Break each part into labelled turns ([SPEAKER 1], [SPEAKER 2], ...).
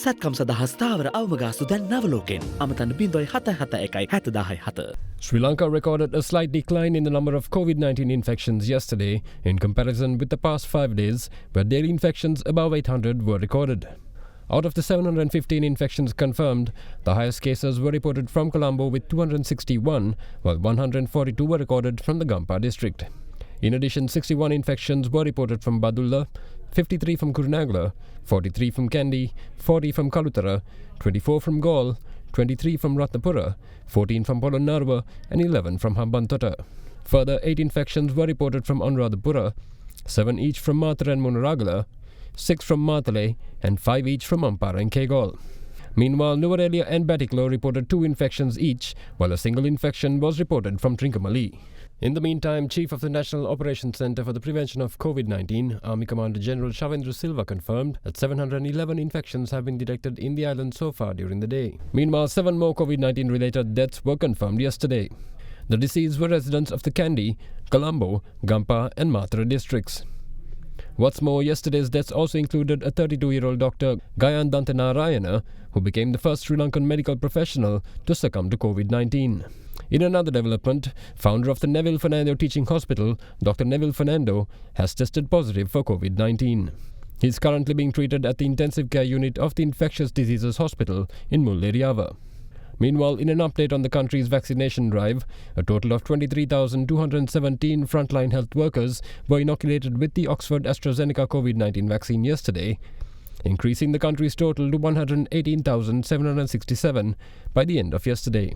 [SPEAKER 1] සැත්කම් සඳහා ස්ථාවර අවමගාස්තු දැන් නවලෝකෙන් අමතන්න බින්දොයි හත එකයි හැතදාහයි හත.
[SPEAKER 2] Sri Lanka recorded a slight decline in the number of COVID-19 infections yesterday in comparison with the past 5 days, where daily infections above 800 were recorded. Out of the 715 infections confirmed, the highest cases were reported from Colombo with 261, while 142 were recorded from the Gampa district. In addition, 61 infections were reported from Badulla, 53 from Kurunagala, 43 from Kandy, 40 from Kalutara, 24 from Gaul, 23 from Ratnapura, 14 from Polonnaruwa and 11 from Hambantota. Further, 8 infections were reported from Anuradhapura, 7 each from Matara and Munaragala, 6 from Matale and 5 each from Ampara and Kegol. Meanwhile, Nuwara and Batiklo reported 2 infections each, while a single infection was reported from Trincomalee. In the meantime, Chief of the National Operations Centre for the Prevention of COVID-19, Army Commander General Shavendra Silva confirmed that 711 infections have been detected in the island so far during the day. Meanwhile, 7 more COVID-19 related deaths were confirmed yesterday. The deceased were residents of the Kandy, Colombo, Gampa and Matara districts. What's more, yesterday's deaths also included a 32-year-old doctor, Gayan Dantanarayana, who became the first Sri Lankan medical professional to succumb to COVID-19. In another development, founder of the Neville Fernando Teaching Hospital, Dr. Neville Fernando, has tested positive for COVID-19. He is currently being treated at the intensive care unit of the Infectious Diseases Hospital in Mullairiyawa. Meanwhile, in an update on the country's vaccination drive, a total of 23,217 frontline health workers were inoculated with the Oxford AstraZeneca COVID-19 vaccine yesterday, increasing the country's total to 118,767 by the end of yesterday.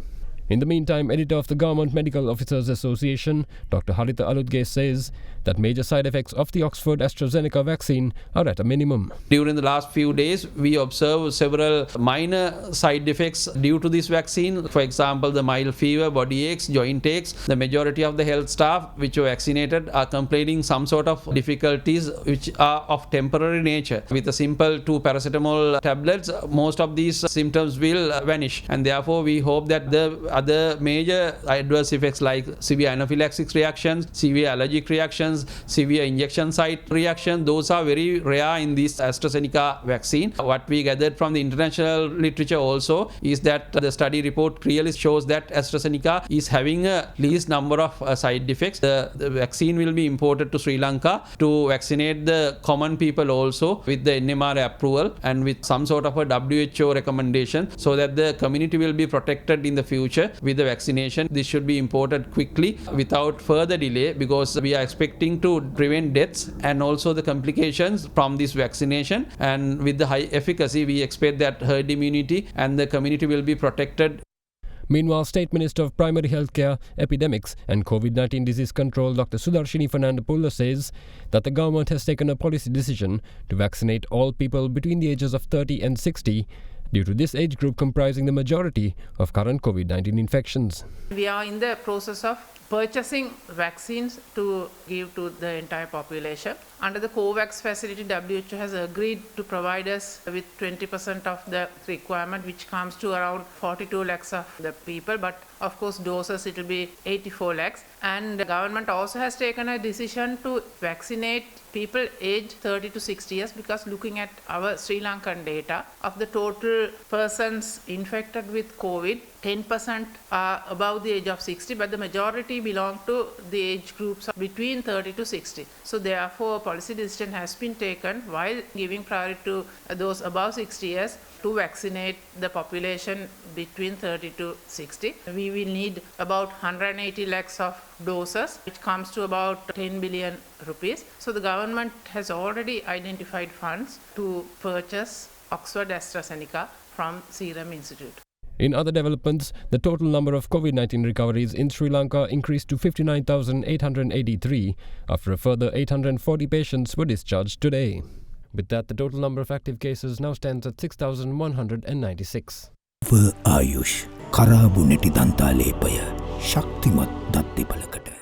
[SPEAKER 2] In the meantime, editor of the Government Medical Officers Association, Dr. Haritha Aludge, says that major side effects of the Oxford AstraZeneca vaccine are at a minimum.
[SPEAKER 3] During the last few days, we observed several minor side effects due to this vaccine. For example, the mild fever, body aches, joint aches. The majority of the health staff which were vaccinated are complaining some sort of difficulties which are of temporary nature. With a simple 2 paracetamol tablets, most of these symptoms will vanish, and therefore we hope that the other major adverse effects like severe anaphylaxis reactions, severe allergic reactions, severe injection site reaction, those are very rare in this AstraZeneca vaccine. What we gathered from the international literature also is that the study report clearly shows that AstraZeneca is having a least number of side effects. The vaccine will be imported to Sri Lanka to vaccinate the common people also with the NMR approval and with some sort of a WHO recommendation, so that the community will be protected in the future with the vaccination. This should be imported quickly without further delay, because we are expecting to prevent deaths and also the complications from this vaccination. And with the high efficacy, we expect that herd immunity and the community will be protected.
[SPEAKER 2] Meanwhile, State Minister of Primary Healthcare, Epidemics and COVID-19 Disease Control, Dr. Sudarshini Fernandopulla, says that the government has taken a policy decision to vaccinate all people between the ages of 30 and 60, due to this age group comprising the majority of current COVID-19 infections.
[SPEAKER 4] We are in the process of purchasing vaccines to give to the entire population. Under the COVAX facility, WHO has agreed to provide us with 20% of the requirement, which comes to around 42 lakhs of the people, but of course doses it will be 84 lakhs. And the government also has taken a decision to vaccinate people aged 30 to 60 years, because looking at our Sri Lankan data, of the total persons infected with COVID, 10% are above the age of 60, but the majority belong to the age groups between 30 to 60. So therefore, policy decision has been taken, while giving priority to those above 60 years, to vaccinate the population between 30 to 60. We will need about 180 lakhs of doses, which comes to about 10 billion rupees. So the government has already identified funds to purchase Oxford AstraZeneca from Serum Institute.
[SPEAKER 2] In other developments, the total number of COVID-19 recoveries in Sri Lanka increased to 59,883 after a further 840 patients were discharged today. With that, the total number of active cases now stands at 6,196.
[SPEAKER 5] Ayush Karabu Neti Danta Lepaya Shaktimat Datti Palakata